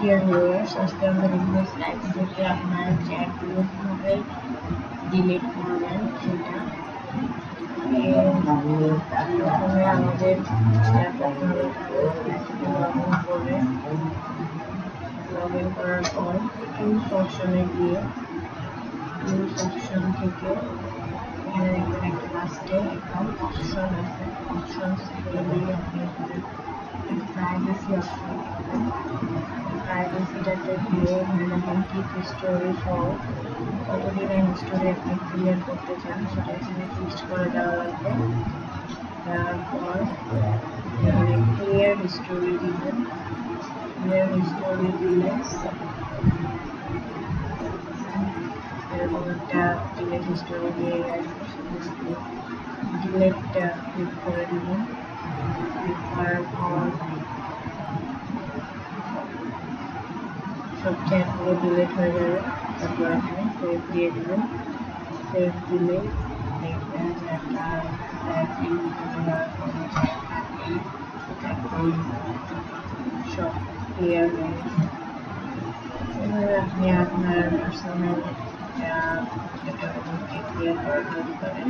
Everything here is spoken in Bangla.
ডিয়ার ভিউয়ার্স, আজকে আমরা দেখব স্লাইড থেকে আপনার চ্যাটগুলো কিভাবে ডিলিট করবেন সেটা। প্রথমে আমাদের লগ ইন করবেন। লগ ইন করার পর টুলস অপশনে গিয়ে টুলস অপশন থেকে এখানে দেখবেন একটা লাস্টে অ্যাকাউন্ট অপশন আছে। অপশনস থেকে গিয়ে আপনি প্রাইভেসি অপশন প্রাইভেসিটাতে গিয়ে এখানে দেখেন কিপ হিস্টোরি ফর কতদিনের হিস্টোরি আপনি ক্লিয়ার করতে চান সেটা এখানে ফিক্সড করে দেওয়া লাগবে। দেওয়ার পর এখানে ক্লিয়ার হিস্টোরি দিবেন। ক্লিয়ার হিস্টোরি দিলে এরকম একটা ডিলেট হিস্টোরি দিয়ে ডিলেটটা ক্লিক করে দিবেন। ক্লিক করার পর সব চ্যাটগুলো ডিলিট হয়ে যাবে। তারপর এখানে সেভ দিয়ে দেবেন। সেভ দিলে দেখবেন যে আপনার সব ক্লিয়ার হয়ে গেছে। এভাবে আপনি আপনার পার্সোনাল ক্লিয়ার করে দিতে পারেন।